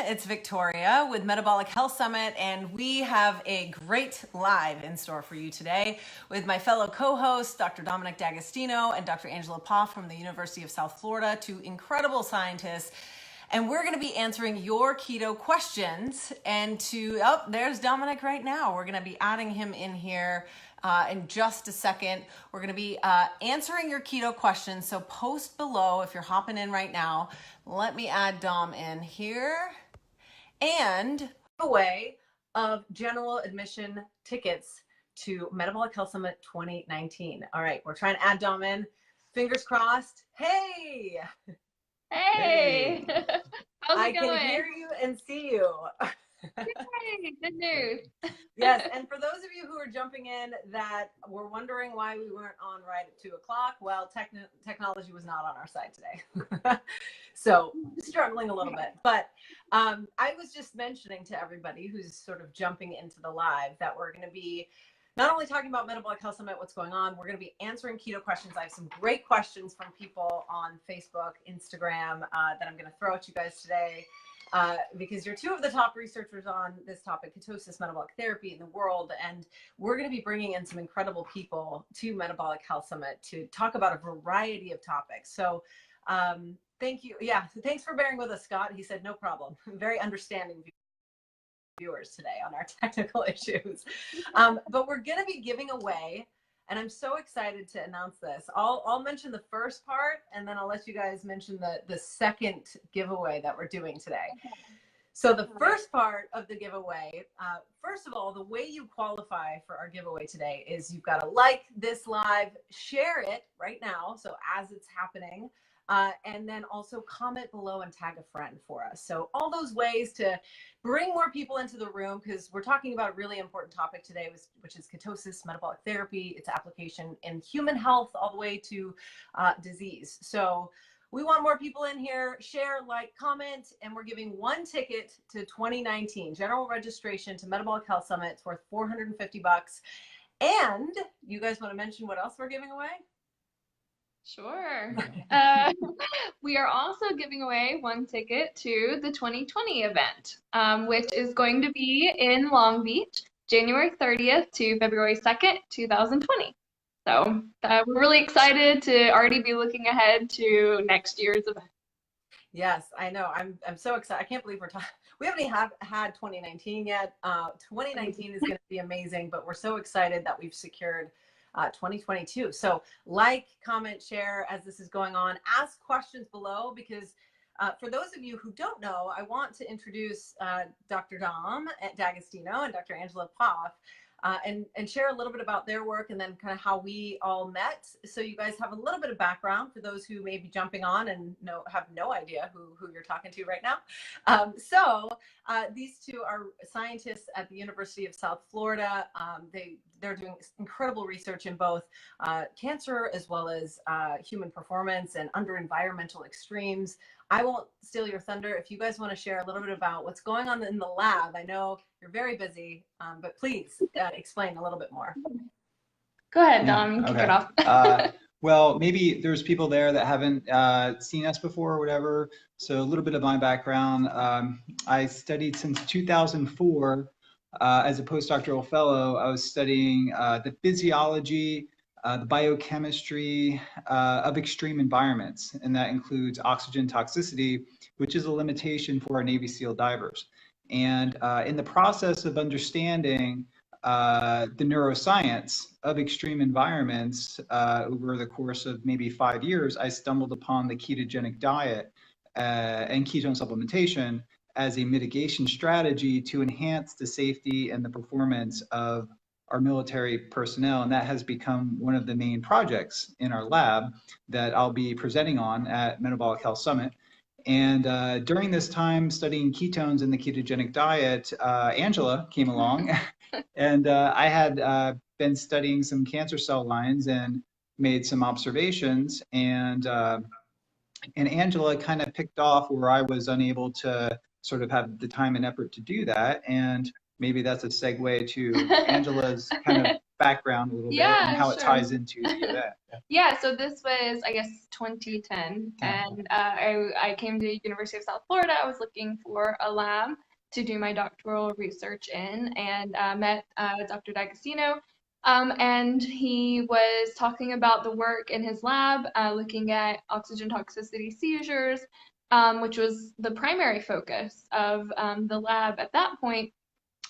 It's Victoria with Metabolic Health Summit, and we have a great live in store for you today with my fellow co-hosts, Dr. Dominic D'Agostino and Dr. Angela Poff from the University of South Florida, two incredible scientists. And we're going to be answering your keto questions. And there's Dominic right now. We're going to be adding him in here in just a second. We're going to be answering your keto questions. So post below if you're hopping in right now. Let me add Dom in here. And away of general admission tickets to Metabolic Health Summit 2019. All right, we're trying to add Dom in. Fingers crossed. Hey! Hey! How's it going? I can hear you and see you. Yay, good news. Yes, and for those of you who are jumping in that were wondering why we weren't on right at 2 o'clock, well, technology was not on our side today. So struggling a little bit. But I was just mentioning to everybody who's sort of jumping into the live that we're going to be not only talking about Metabolic Health Summit, what's going on, we're going to be answering keto questions. I have some great questions from people on Facebook, Instagram that I'm going to throw at you guys today. Because you're two of the top researchers on this topic, ketosis, metabolic therapy in the world. And we're going to be bringing in some incredible people to Metabolic Health Summit to talk about a variety of topics. So thank you. Yeah, thanks for bearing with us, Scott. He said, no problem. Very understanding viewers today on our technical issues. But we're going to be giving away, and I'm so excited to announce this. I'll mention the first part, and then I'll let you guys mention the second giveaway that we're doing today. So the first part of the giveaway, first of all, the way you qualify for our giveaway today is you've got to like this live, share it right now, so as it's happening, and then also comment below and tag a friend for us. So all those ways to bring more people into the room, because we're talking about a really important topic today, which is ketosis, metabolic therapy, its application in human health all the way to disease. So we want more people in here. Share, like, comment, and we're giving one ticket to 2019 general registration to Metabolic Health Summit. It's worth $450. And you guys want to mention what else we're giving away? Sure. We are also giving away one ticket to the 2020 event, which is going to be in Long Beach, January 30th to February 2nd, 2020. So we're really excited to already be looking ahead to next year's event. Yes, I know. I'm so excited. I can't believe we're talking. We haven't even had 2019 yet. 2019 is going to be amazing, but we're so excited that we've secured 2022. So like, comment, share as this is going on. Ask questions below, because for those of you who don't know, I want to introduce Dr. Dom D'Agostino and Dr. Angela Poff and share a little bit about their work and then kind of how we all met. So you guys have a little bit of background for those who may be jumping on and have no idea who you're talking to right now. These two are scientists at the University of South Florida. They're doing incredible research in both cancer as well as human performance and under environmental extremes. I won't steal your thunder. If you guys want to share a little bit about what's going on in the lab, I know you're very busy, but please explain a little bit more. Go ahead, Dom, you kick it off. Well, maybe there's people there that haven't seen us before or whatever. So a little bit of my background. I studied since 2004 as a postdoctoral fellow. I was studying the physiology, the biochemistry of extreme environments, and that includes oxygen toxicity, which is a limitation for our Navy SEAL divers. And in the process of understanding the neuroscience of extreme environments over the course of maybe 5 years, I stumbled upon the ketogenic diet and ketone supplementation as a mitigation strategy to enhance the safety and the performance of our military personnel. And that has become one of the main projects in our lab that I'll be presenting on at Metabolic Health Summit. And during this time studying ketones and the ketogenic diet, Angela came along and I had been studying some cancer cell lines and made some observations, and Angela kind of picked off where I was unable to sort of have the time and effort to do that. And maybe that's a segue to Angela's kind of background a little bit and Yeah, how it sure. ties into the event. Yeah, so this was, I guess, 2010, and I came to University of South Florida. I was looking for a lab to do my doctoral research in, and met Dr. D'Agostino, and he was talking about the work in his lab, looking at oxygen toxicity seizures, which was the primary focus of the lab at that point.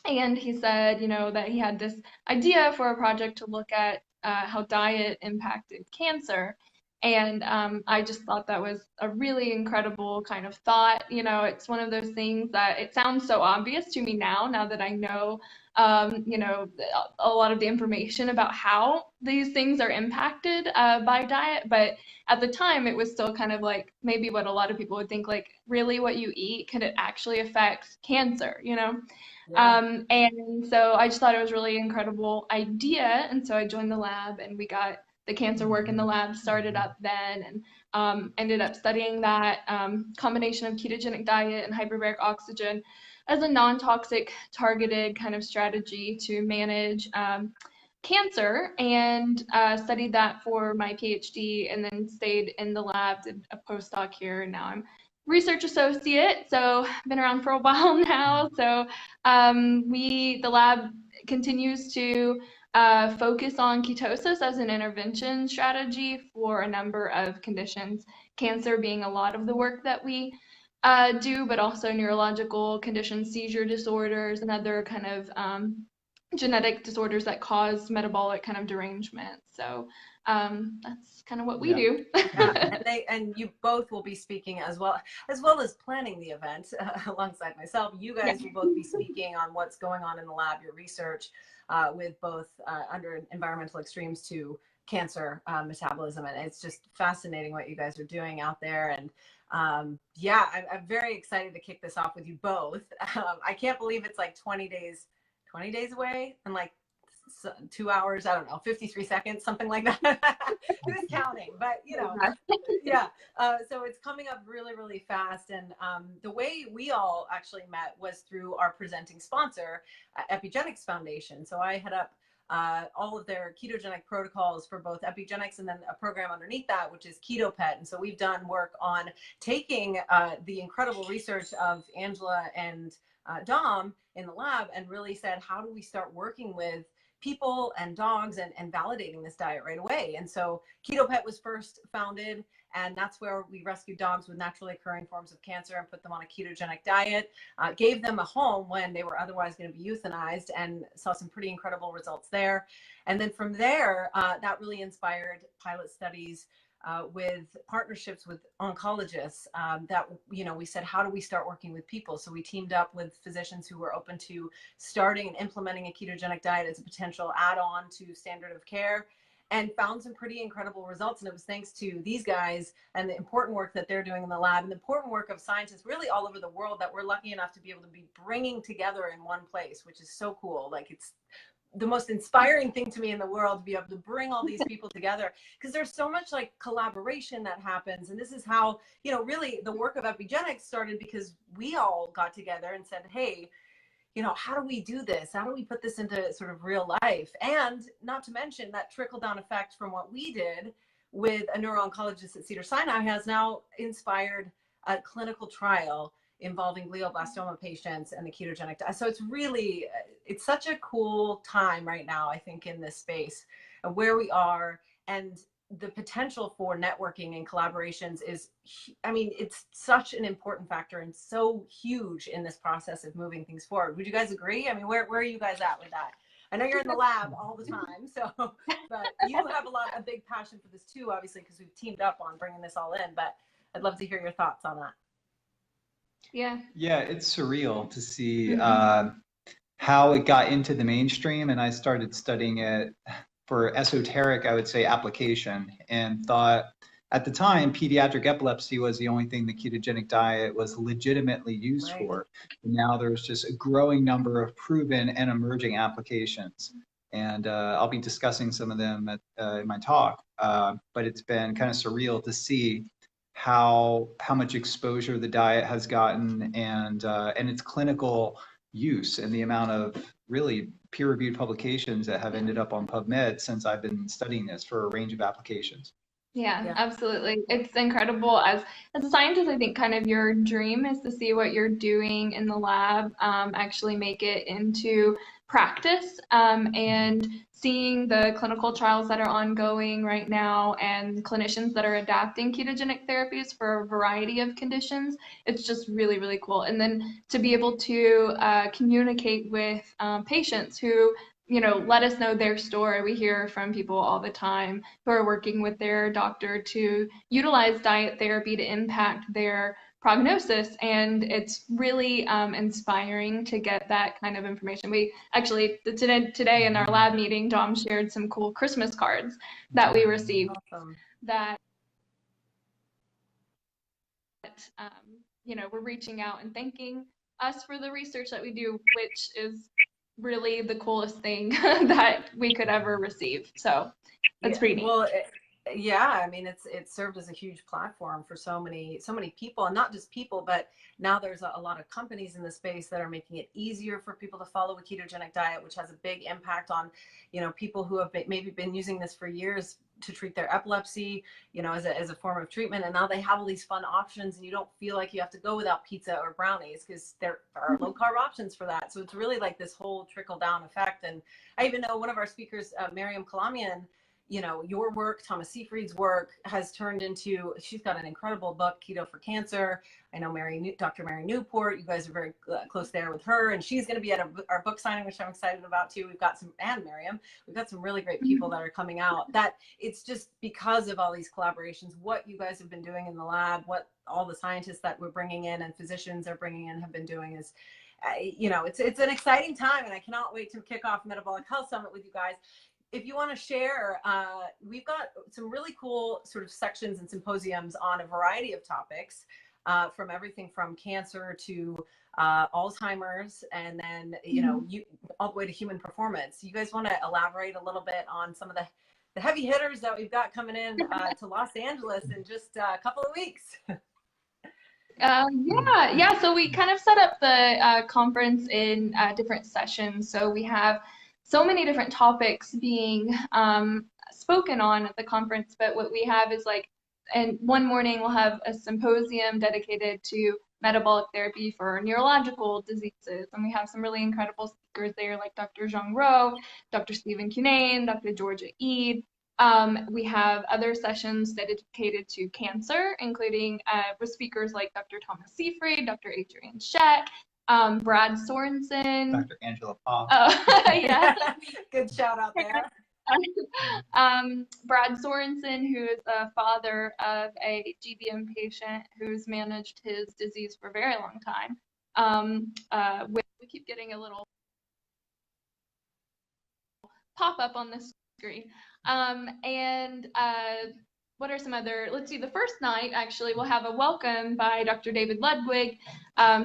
And he said, that he had this idea for a project to look at how diet impacted cancer. And I just thought that was a really incredible kind of thought. It's one of those things that it sounds so obvious to me now that I know, a lot of the information about how these things are impacted by diet. But at the time, it was still kind of like maybe what a lot of people would think, like, really what you eat, could it actually affect cancer, Yeah. And so I just thought it was a really incredible idea. And so I joined the lab, and we got the cancer work in the lab started up then, and ended up studying that combination of ketogenic diet and hyperbaric oxygen as a non-toxic targeted kind of strategy to manage cancer, and studied that for my PhD, and then stayed in the lab, did a postdoc here, and now I'm research associate, so been around for a while now. So the lab continues to focus on ketosis as an intervention strategy for a number of conditions, cancer being a lot of the work that we do, but also neurological conditions, seizure disorders, and other kind of genetic disorders that cause metabolic kind of derangement. So that's kind of what we do. And you both will be speaking as well as planning the event alongside myself. You guys will both be speaking on what's going on in the lab, your research with both under environmental extremes to cancer metabolism. And it's just fascinating what you guys are doing out there. And I'm very excited to kick this off with you both. I can't believe it's like 20 days away, and like 2 hours, I don't know, 53 seconds, something like that. Who's counting? But so it's coming up really, really fast. And the way we all actually met was through our presenting sponsor, Epigenics Foundation. So I head up all of their ketogenic protocols for both Epigenics, and then a program underneath that, which is Keto Pet. And so we've done work on taking the incredible research of Angela and Dom in the lab, and really said, how do we start working with people and dogs and validating this diet right away? And so Keto Pet was first founded, and that's where we rescued dogs with naturally occurring forms of cancer and put them on a ketogenic diet, gave them a home when they were otherwise going to be euthanized, and saw some pretty incredible results there. And then from there, that really inspired pilot studies with partnerships with oncologists that, we said, how do we start working with people? So we teamed up with physicians who were open to starting and implementing a ketogenic diet as a potential add-on to standard of care, and found some pretty incredible results. And it was thanks to these guys and the important work that they're doing in the lab, and the important work of scientists really all over the world, that we're lucky enough to be able to be bringing together in one place, which is so cool. Like, it's the most inspiring thing to me in the world to be able to bring all these people together, because there's so much like collaboration that happens. And this is how, really the work of Epigenics started, because we all got together and said, hey, how do we do this? How do we put this into sort of real life? And not to mention that trickle down effect from what we did with a neuro-oncologist at Cedars-Sinai has now inspired a clinical trial involving glioblastoma patients and the ketogenic diet. So it's such a cool time right now, I think, in this space of where we are, and the potential for networking and collaborations is, it's such an important factor and so huge in this process of moving things forward. Would you guys agree? Where are you guys at with that? I know you're in the lab all the time, but you have a big passion for this too, obviously, because we've teamed up on bringing this all in, but I'd love to hear your thoughts on that. Yeah, it's surreal to see how it got into the mainstream. And I started studying it for esoteric, I would say, application, and thought at the time pediatric epilepsy was the only thing the ketogenic diet was legitimately used for. And now there's just a growing number of proven and emerging applications. And I'll be discussing some of them in my talk. But it's been kind of surreal to see how much exposure the diet has gotten, and its clinical use, and the amount of really peer-reviewed publications that have ended up on PubMed since I've been studying this for a range of applications. Yeah, absolutely. It's incredible. As a scientist, I think kind of your dream is to see what you're doing in the lab actually make it into practice, and seeing the clinical trials that are ongoing right now and clinicians that are adapting ketogenic therapies for a variety of conditions. It's just really, really cool. And then to be able to communicate with patients who let us know their story. We hear from people all the time who are working with their doctor to utilize diet therapy to impact their prognosis, and it's really inspiring to get that kind of information. We actually, today in our lab meeting, Dom shared some cool Christmas cards that we received. Awesome. That we're reaching out and thanking us for the research that we do, which is really the coolest thing that we could ever receive. So that's pretty neat. Well, I mean, it's served as a huge platform for so many people, and not just people, but now there's a lot of companies in the space that are making it easier for people to follow a ketogenic diet, which has a big impact on, people who have maybe been using this for years to treat their epilepsy, as a form of treatment. And now they have all these fun options, and you don't feel like you have to go without pizza or brownies because there are low carb options for that. So it's really like this whole trickle down effect. And I even know one of our speakers, Miriam Kalamian, your work, Thomas Seyfried's work has turned into, she's got an incredible book, Keto for Cancer. I know Dr. Mary Newport, you guys are very close there with her, and she's going to be at our book signing, which I'm excited about too. And Miriam, we've got some really great people that are coming out. That it's just because of all these collaborations, what you guys have been doing in the lab, what all the scientists that we're bringing in and physicians are bringing in have been doing is, it's an exciting time, and I cannot wait to kick off Metabolic Health Summit with you guys. If you want to share, we've got some really cool sort of sections and symposiums on a variety of topics, from everything from cancer to Alzheimer's, and then, all the way to human performance. You guys want to elaborate a little bit on some of the heavy hitters that we've got coming in to Los Angeles in just a couple of weeks? So we kind of set up the conference in different sessions. So we have so many different topics being spoken on at the conference, but what we have is and one morning we'll have a symposium dedicated to metabolic therapy for neurological diseases, and we have some really incredible speakers there, like Dr. Zhang Ro, Dr. Stephen QnA, Dr. Georgia Eid. We have other sessions dedicated to cancer, including with speakers like Dr. Thomas Seyfried, Dr. Adrian Scheck, Brad Sorensen, Dr. Angela Poff. Oh, yeah. Good shout out there. Brad Sorensen, who is a father of a GBM patient who's managed his disease for a very long time. We keep getting a little pop up on the screen. What are some other, let's see, the first night, actually, we'll have a welcome by Dr. David Ludwig,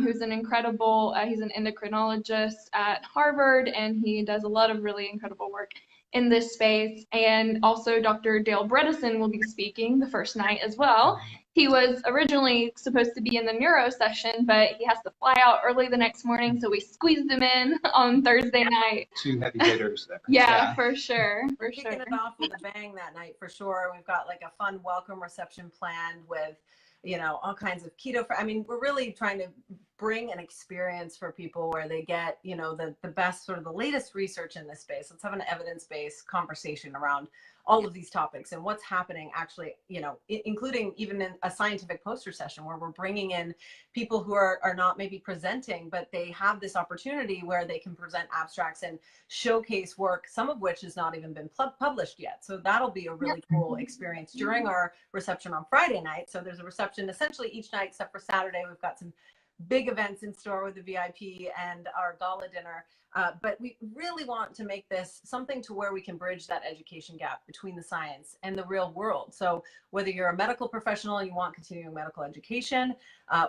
who's an incredible, he's an endocrinologist at Harvard, and he does a lot of really incredible work in this space. And also Dr. Dale Bredesen will be speaking the first night as well. He was originally supposed to be in the neuro session, but he has to fly out early the next morning, so we squeezed him in on Thursday night. Two heavy hitters there. Yeah, for sure. We're kicking it off with a bang that night for sure. We've got a fun welcome reception planned with, all kinds of keto. We're really trying to bring an experience for people where they get, the best, sort of the latest research in this space. Let's have an evidence-based conversation around all of these topics and what's happening actually, including even in a scientific poster session where we're bringing in people who are not maybe presenting, but they have this opportunity where they can present abstracts and showcase work, some of which has not even been published yet. So that'll be a really cool experience during our reception on Friday night. So there's a reception essentially each night except for Saturday. We've got some big events in store with the VIP and our gala dinner. But we really want to make this something to where we can bridge that education gap between the science and the real world. So whether you're a medical professional and you want continuing medical education,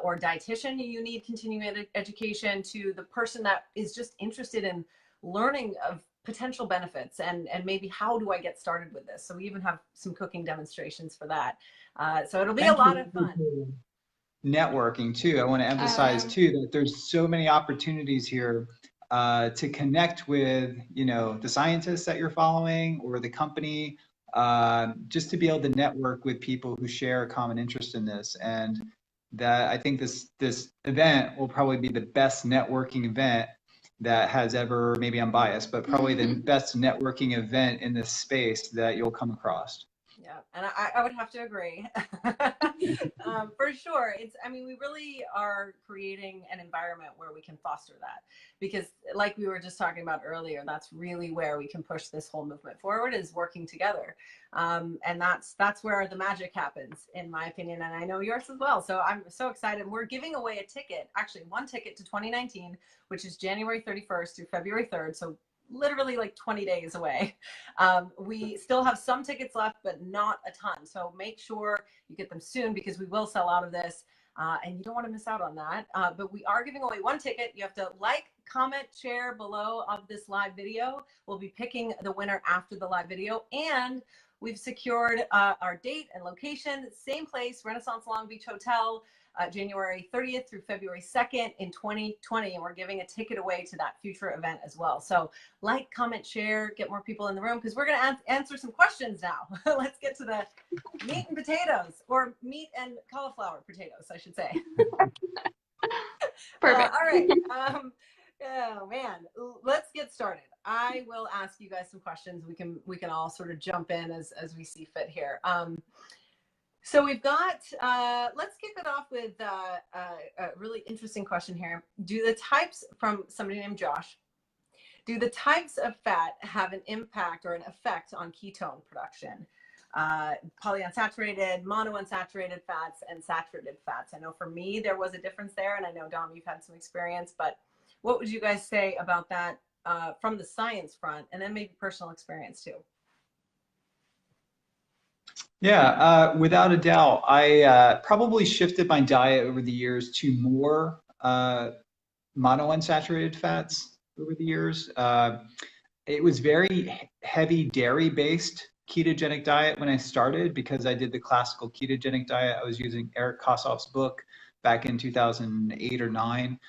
or a dietitian, you need continuing education, to the person that is just interested in learning of potential benefits and maybe how do I get started with this. So we even have some cooking demonstrations for that. So it'll be a lot of fun. Networking too. I want to emphasize too that there's so many opportunities here to connect with, the scientists that you're following or the company, just to be able to network with people who share a common interest in this. And that I think this event will probably be the best networking event that has ever, maybe I'm biased, but probably the best networking event in this space that you'll come across. Yeah, and I would have to agree. For sure. We really are creating an environment where we can foster that, because like we were just talking about earlier, that's really where we can push this whole movement forward, is working together. And that's where the magic happens, in my opinion, and I know yours as well. So I'm so excited. We're giving away a ticket, actually one ticket to 2019, which is January 31st through February 3rd. So literally like 20 days away. We still have some tickets left, but not a ton. So make sure you get them soon, because we will sell out of this, and you don't want to miss out on that. But we are giving away one ticket. You have to like, comment, share below of this live video. We'll be picking the winner after the live video, and we've secured our date and location, same place, Renaissance Long Beach Hotel, January 30th through February 2nd in 2020. And we're giving a ticket away to that future event as well. So like, comment, share, get more people in the room, because we're going to answer some questions now. Let's get to the meat and potatoes, or meat and cauliflower potatoes, I should say. Perfect. All right. Oh man, let's get started. I will ask you guys some questions. We can all sort of jump in as we see fit here. So we've got, let's kick it off with a really interesting question here. From somebody named Josh, do the types of fat have an impact or an effect on ketone production? Polyunsaturated, monounsaturated fats, and saturated fats. I know for me, there was a difference there, and I know, Dom, you've had some experience, but what would you guys say about that from the science front, and then maybe personal experience too? Yeah, without a doubt. I probably shifted my diet over the years to more monounsaturated fats over the years. It was very heavy dairy-based ketogenic diet when I started, because I did the classical ketogenic diet. I was using Eric Kossoff's book back in 2008 or 9.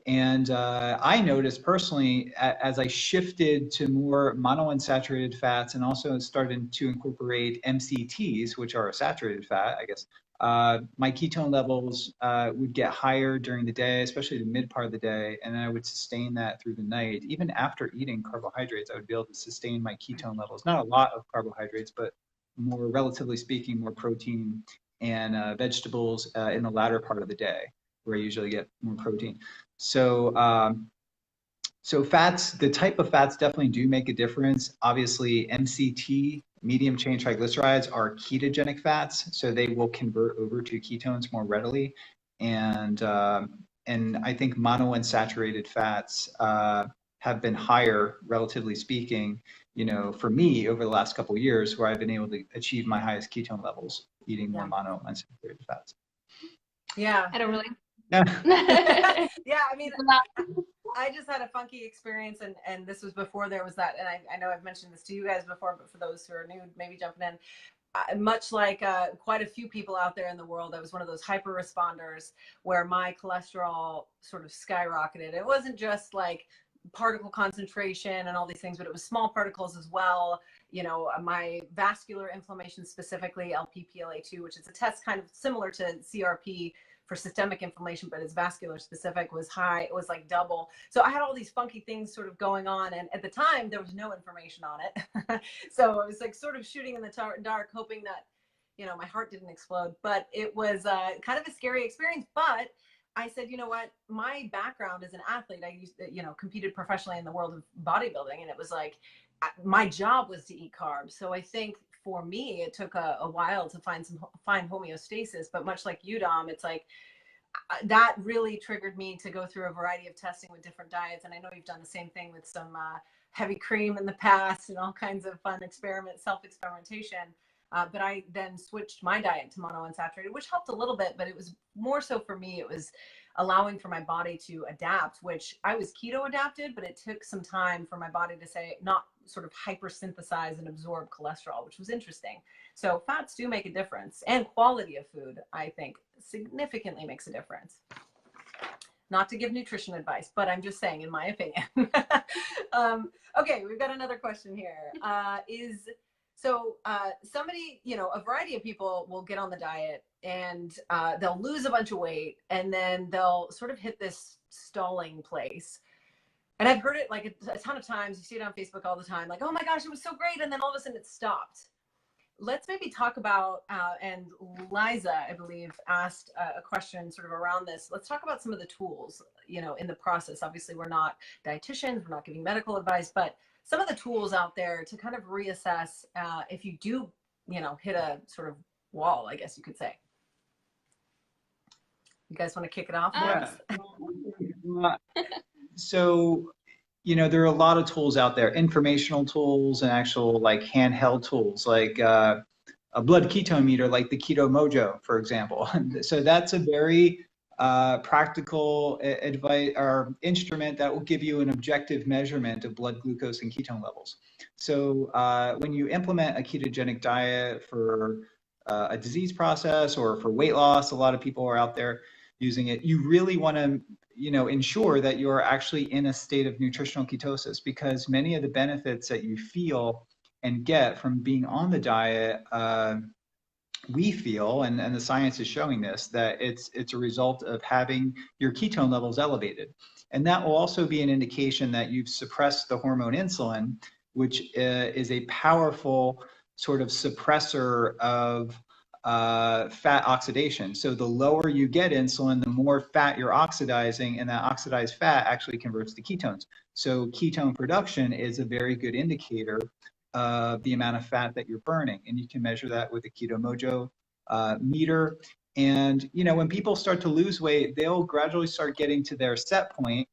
And I noticed personally, as I shifted to more monounsaturated fats and also started to incorporate MCTs, which are a saturated fat, I guess, my ketone levels would get higher during the day, especially the mid part of the day, and then I would sustain that through the night. Even after eating carbohydrates, I would be able to sustain my ketone levels. Not a lot of carbohydrates, but more, relatively speaking, more protein and vegetables in the latter part of the day, where I usually get more protein. So, so fats, the type of fats definitely do make a difference. Obviously, MCT, medium chain triglycerides, are ketogenic fats, so they will convert over to ketones more readily. And I think monounsaturated fats have been higher, relatively speaking, for me over the last couple of years, where I've been able to achieve my highest ketone levels eating more monounsaturated fats. Yeah. I don't really. Yeah. Yeah, I just had a funky experience, and this was before there was that, and I know I've mentioned this to you guys before, but for those who are new, maybe jumping in, much like quite a few people out there in the world, I was one of those hyper responders where my cholesterol sort of skyrocketed. It wasn't just like particle concentration and all these things, but it was small particles as well. My vascular inflammation, specifically LPPLA2, which is a test kind of similar to CRP for systemic inflammation, but it's vascular specific, was high. It was like double. So I had all these funky things sort of going on. And at the time, there was no information on it. So I was like sort of shooting in the dark, hoping that, my heart didn't explode. But it was kind of a scary experience. But I said, you know what, my background as an athlete, I used to, competed professionally in the world of bodybuilding. And it was like, my job was to eat carbs. So I think for me, it took a while to find homeostasis, but much like you, Dom, it's like that really triggered me to go through a variety of testing with different diets. And I know you've done the same thing with some heavy cream in the past and all kinds of fun self-experimentation. But I then switched my diet to monounsaturated, which helped a little bit, but it was more so for me, it was allowing for my body to adapt, which I was keto adapted, but it took some time for my body to say, not sort of hypersynthesize and absorb cholesterol, which was interesting. So fats do make a difference, and quality of food, I think, significantly makes a difference. not to give nutrition advice, but I'm just saying, in my opinion. Okay, we've got another question here. Somebody, a variety of people will get on the diet and they'll lose a bunch of weight, and then they'll sort of hit this stalling place. And I've heard it like a ton of times. You see it on Facebook all the time, like, oh my gosh, it was so great, and then all of a sudden it stopped. Let's maybe talk about, and Liza, I believe, asked a question sort of around this. Let's talk about some of the tools, in the process. Obviously, we're not dietitians, we're not giving medical advice, but some of the tools out there to kind of reassess if you do, hit a sort of wall, I guess you could say. You guys want to kick it off? Yeah. So, there are a lot of tools out there, informational tools and actual like handheld tools, like a blood ketone meter, like the Keto Mojo, for example. So that's a very practical advice or instrument that will give you an objective measurement of blood glucose and ketone levels. So when you implement a ketogenic diet for a disease process or for weight loss, a lot of people are out there using it. You really want to ensure that you're actually in a state of nutritional ketosis, because many of the benefits that you feel and get from being on the diet, we feel, and the science is showing this, that it's a result of having your ketone levels elevated. And that will also be an indication that you've suppressed the hormone insulin, which is a powerful sort of suppressor of fat oxidation. So the lower you get insulin, the more fat you're oxidizing, and that oxidized fat actually converts to ketones. So ketone production is a very good indicator of the amount of fat that you're burning, and you can measure that with a Keto Mojo meter. And when people start to lose weight, they'll gradually start getting to their set point,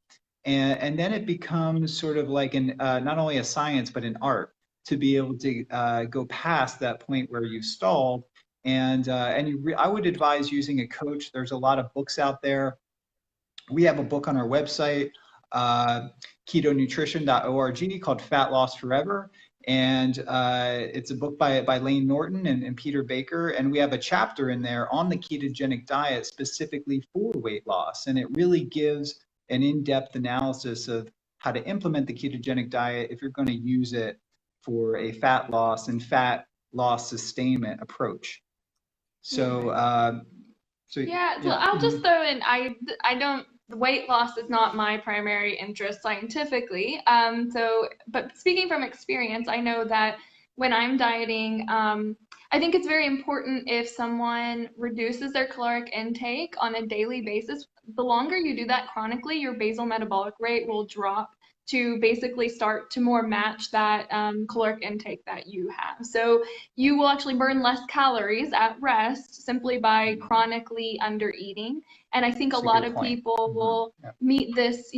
and then it becomes sort of like not only a science but an art to be able to go past that point where you've stalled. And I would advise using a coach. There's a lot of books out there. We have a book on our website, ketonutrition.org, called Fat Loss Forever. And it's a book by Lane Norton and Peter Baker. And we have a chapter in there on the ketogenic diet specifically for weight loss. And it really gives an in-depth analysis of how to implement the ketogenic diet if you're going to use it for a fat loss and fat loss sustainment approach. So, I'll just throw in, weight loss is not my primary interest scientifically. But speaking from experience, I know that when I'm dieting, I think it's very important if someone reduces their caloric intake on a daily basis. The longer you do that chronically, your basal metabolic rate will drop to basically start to more match that caloric intake that you have. So you will actually burn less calories at rest simply by chronically under eating. And I think a lot of people will meet this,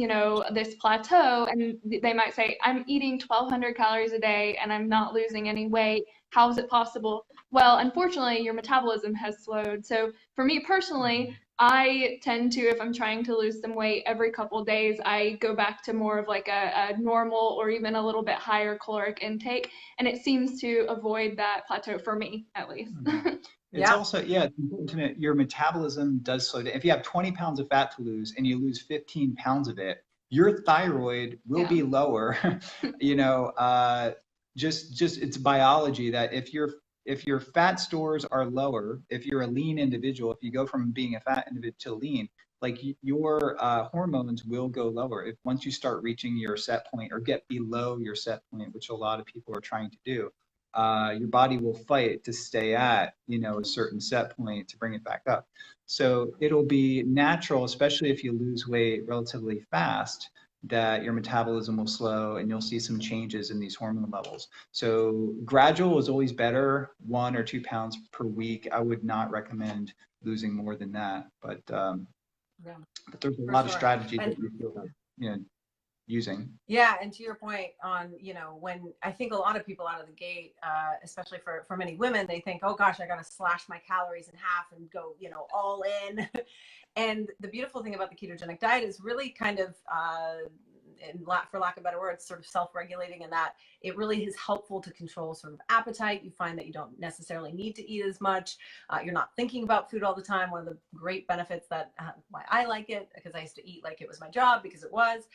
this plateau, and they might say, I'm eating 1,200 calories a day and I'm not losing any weight. How is it possible? Well, unfortunately, your metabolism has slowed. So for me personally, I tend to, if I'm trying to lose some weight every couple of days, I go back to more of like a normal or even a little bit higher caloric intake. And it seems to avoid that plateau for me, at least. It's also, it's important to know your metabolism does slow down. If you have 20 pounds of fat to lose and you lose 15 pounds of it, your thyroid will be lower. Just it's biology that if your fat stores are lower, if you're a lean individual, if you go from being a fat individual to lean, like your hormones will go lower once you start reaching your set point or get below your set point, which a lot of people are trying to do. Your body will fight to stay at a certain set point to bring it back up. So it'll be natural, especially if you lose weight relatively fast, that your metabolism will slow and you'll see some changes in these hormone levels. So gradual is always better, 1 or 2 pounds per week. I would not recommend losing more than that, but there's a lot of strategies that you feel using. Yeah, and to your point on, when I think a lot of people out of the gate, especially for many women, they think, oh gosh, I got to slash my calories in half and go, all in. And the beautiful thing about the ketogenic diet is really kind of, for lack of better words, sort of self-regulating, in that it really is helpful to control sort of appetite. You find that you don't necessarily need to eat as much. You're not thinking about food all the time. One of the great benefits that why I like it, because I used to eat like it was my job, because it was.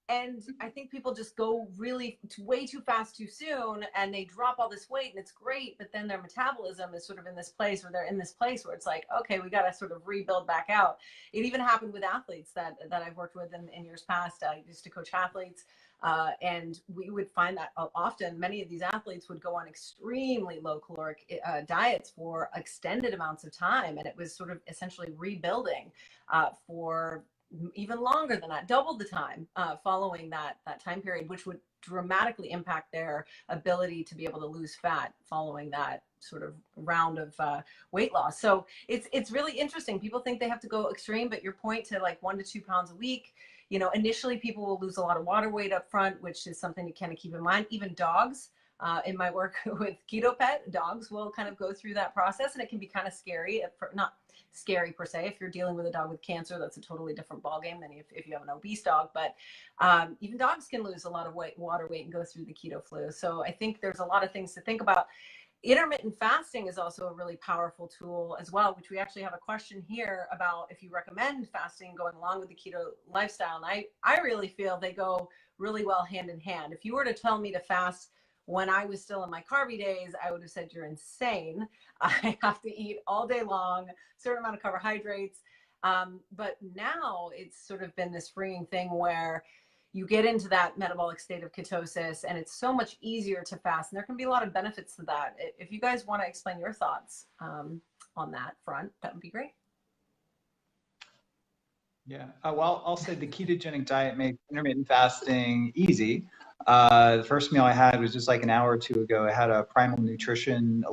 And I think people just go really way too fast too soon, and they drop all this weight, and it's great, but then their metabolism is sort of in this place where they're in this place where it's like, okay, we got to sort of rebuild back out. It even happened with athletes that I've worked with in years past. I used to coach athletes, and we would find that often many of these athletes would go on extremely low caloric diets for extended amounts of time, and it was sort of essentially rebuilding for even longer than that, double the time following that time period, which would dramatically impact their ability to be able to lose fat following that sort of round of weight loss. So it's really interesting. People think they have to go extreme, but your point to like 1 to 2 pounds a week, you know, initially people will lose a lot of water weight up front, which is something to kind of keep in mind. Even dogs, in my work with Keto Pet, dogs will kind of go through that process, and it can be kind of scary, not scary per se. If you're dealing with a dog with cancer, that's a totally different ballgame than if you have an obese dog. But even dogs can lose a lot of water weight and go through the keto flu. So I think there's a lot of things to think about. Intermittent fasting is also a really powerful tool as well, which we actually have a question here about if you recommend fasting going along with the keto lifestyle. And I really feel they go really well hand in hand. If you were to tell me to fast when I was still in my carby days, I would have said, you're insane. I have to eat all day long, certain amount of carbohydrates. But now it's sort of been this freeing thing where you get into that metabolic state of ketosis, and it's so much easier to fast. And there can be a lot of benefits to that. If you guys want to explain your thoughts on that front, that would be great. Yeah, well, I'll say the ketogenic diet makes intermittent fasting easy. The first meal I had was just like an hour or two ago. I had a Primal Nutrition,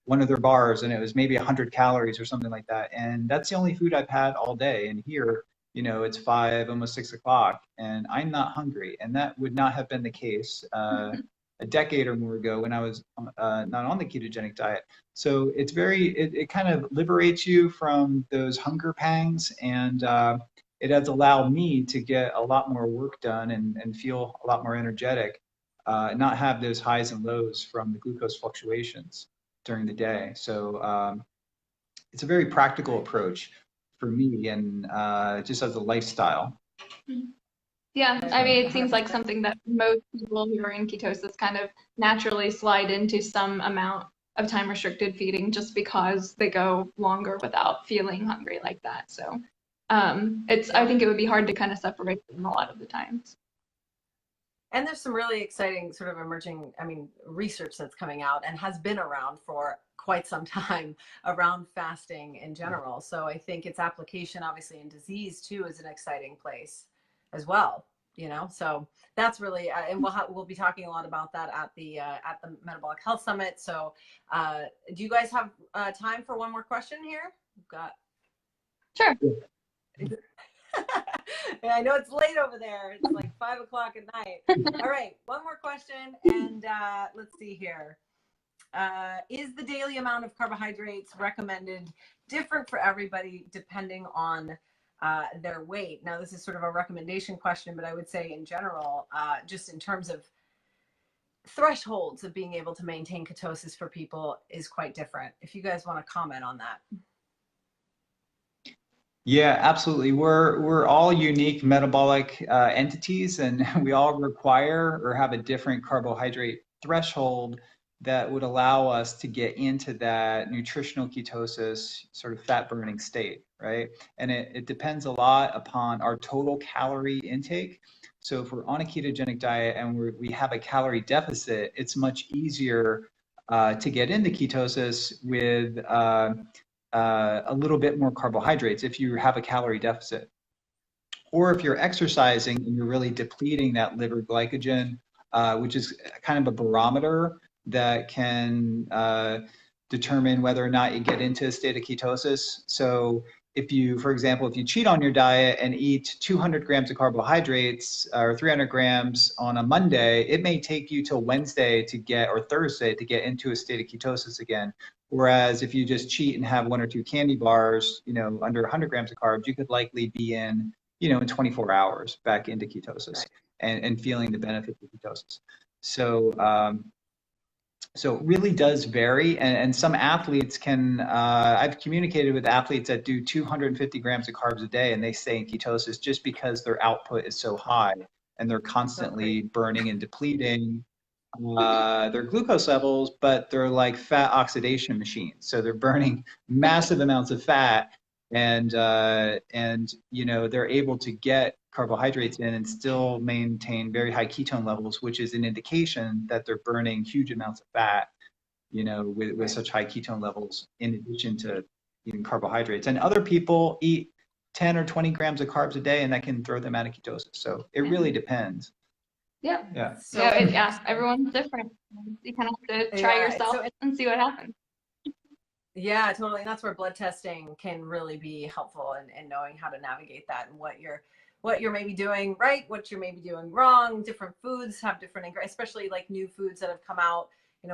one of their bars, and it was maybe 100 calories or something like that. And that's the only food I've had all day. And here, you know, it's 5, almost 6 o'clock, and I'm not hungry. And that would not have been the case a decade or more ago when I was not on the ketogenic diet. So it's it kind of liberates you from those hunger pangs, and it has allowed me to get a lot more work done and feel a lot more energetic, and not have those highs and lows from the glucose fluctuations during the day. So it's a very practical approach for me, and just as a lifestyle. Yeah, I mean, it seems like something that most people who are in ketosis kind of naturally slide into some amount of time restricted feeding just because they go longer without feeling hungry like that. So I think it would be hard to kind of separate them a lot of the times. And there's some really exciting sort of emerging, research that's coming out and has been around for quite some time around fasting in general. So I think its application obviously in disease too is an exciting place as well, you know. So that's really, and we'll be talking a lot about that at the Metabolic Health Summit. So do you guys have time for one more question here? We've got. Sure. I know it's late over there. It's like 5 o'clock at night. All right, one more question, and let's see here. Is the daily amount of carbohydrates recommended different for everybody depending on their weight? Now, this is sort of a recommendation question, but I would say in general, just in terms of thresholds of being able to maintain ketosis for people is quite different. If you guys want to comment on that. Yeah, absolutely. We're all unique metabolic entities, and we all require or have a different carbohydrate threshold that would allow us to get into that nutritional ketosis sort of fat burning state, right? And it depends a lot upon our total calorie intake. So if we're on a ketogenic diet and we have a calorie deficit, it's much easier to get into ketosis with a little bit more carbohydrates if you have a calorie deficit. Or if you're exercising and you're really depleting that liver glycogen, which is kind of a barometer that can determine whether or not you get into a state of ketosis. So if you, for example, if you cheat on your diet and eat 200 grams of carbohydrates or 300 grams on a Monday, it may take you till Wednesday or Thursday to get into a state of ketosis again. Whereas if you just cheat and have 1 or 2 candy bars, you know, under 100 grams of carbs, you could likely be in, in 24 hours back into ketosis and feeling the benefits of ketosis. So, so it really does vary. And some athletes can, I've communicated with athletes that do 250 grams of carbs a day and they stay in ketosis just because their output is so high and they're constantly burning and depleting their glucose levels, but they're like fat oxidation machines. So they're burning massive amounts of fat and they're able to get carbohydrates in and still maintain very high ketone levels, which is an indication that they're burning huge amounts of fat, with such high ketone levels in addition to eating carbohydrates. And other people eat 10 or 20 grams of carbs a day and that can throw them out of ketosis. So it really depends. Yeah. Yeah. So everyone's different. You kind of have to try yourself and see what happens. Yeah, totally. And that's where blood testing can really be helpful in knowing how to navigate that and what you're maybe doing right, what you're maybe doing wrong. Different foods have different, especially like new foods that have come out.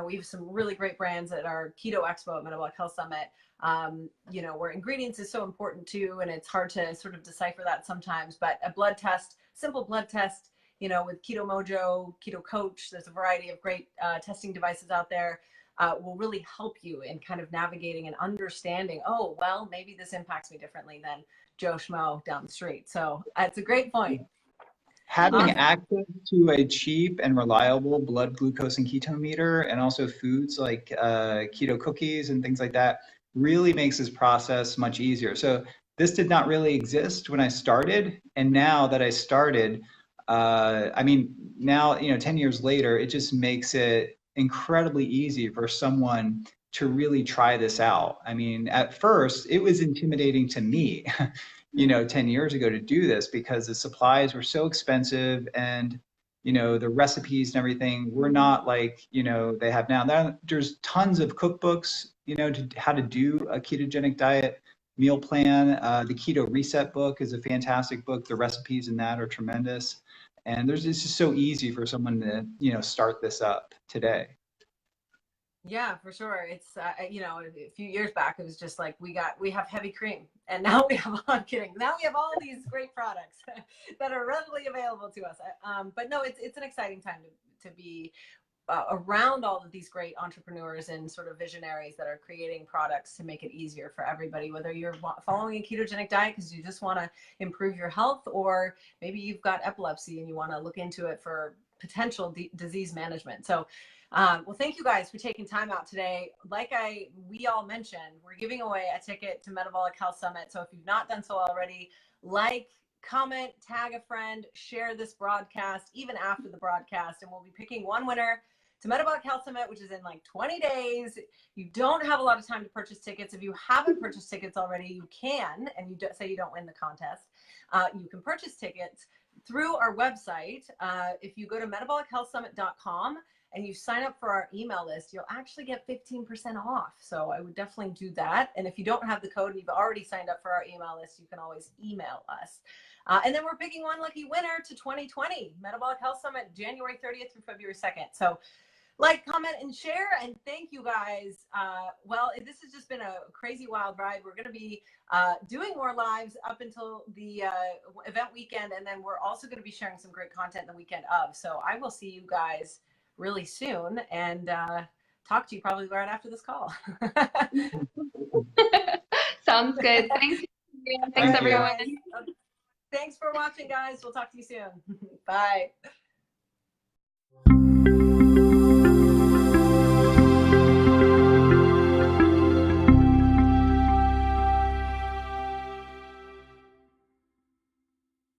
We have some really great brands at our Keto Expo at Metabolic Health Summit, where ingredients is so important too. And it's hard to sort of decipher that sometimes, but a blood test, simple blood test, with Keto Mojo, Keto Coach, there's a variety of great testing devices out there, will really help you in kind of navigating and understanding, oh, well, maybe this impacts me differently than Joe Schmo down the street. So it's a great point. Having access to a cheap and reliable blood glucose and ketone meter, and also foods like keto cookies and things like that, really makes this process much easier. So this did not really exist when I started, and now that I started, now 10 years later, it just makes it incredibly easy for someone to really try this out. I mean, at first, it was intimidating to me. 10 years ago to do this because the supplies were so expensive and, the recipes and everything were not like, they have now. There's tons of cookbooks, to how to do a ketogenic diet meal plan. The Keto Reset book is a fantastic book. The recipes in that are tremendous. And it's just so easy for someone to, start this up today. Yeah, for sure. It's, a few years back, it was just like, we have heavy cream and now we have, I'm kidding. Now we have all these great products that are readily available to us. But no, it's an exciting time to be around all of these great entrepreneurs and sort of visionaries that are creating products to make it easier for everybody, whether you're following a ketogenic diet because you just want to improve your health, or maybe you've got epilepsy and you want to look into it for potential disease management. So well, thank you guys for taking time out today. Like we all mentioned, we're giving away a ticket to Metabolic Health Summit. So if you've not done so already, comment, tag a friend, share this broadcast even after the broadcast, and we'll be picking one winner to Metabolic Health Summit, which is in like 20 days. You don't have a lot of time to purchase tickets. If you haven't purchased tickets already, you can, and you say you don't win the contest, you can purchase tickets through our website. If you go to metabolichealthsummit.com and you sign up for our email list, you'll actually get 15% off. So I would definitely do that. And if you don't have the code and you've already signed up for our email list, you can always email us. And then we're picking one lucky winner to 2020 Metabolic Health Summit, January 30th through February 2nd. So comment, and share. And thank you guys. Well, this has just been a crazy wild ride. We're going to be doing more lives up until the event weekend. And then we're also going to be sharing some great content the weekend of. So I will see you guys really soon and talk to you probably right after this call. Sounds good. Thanks. Thanks, everyone. Thanks for watching, guys. We'll talk to you soon. Bye.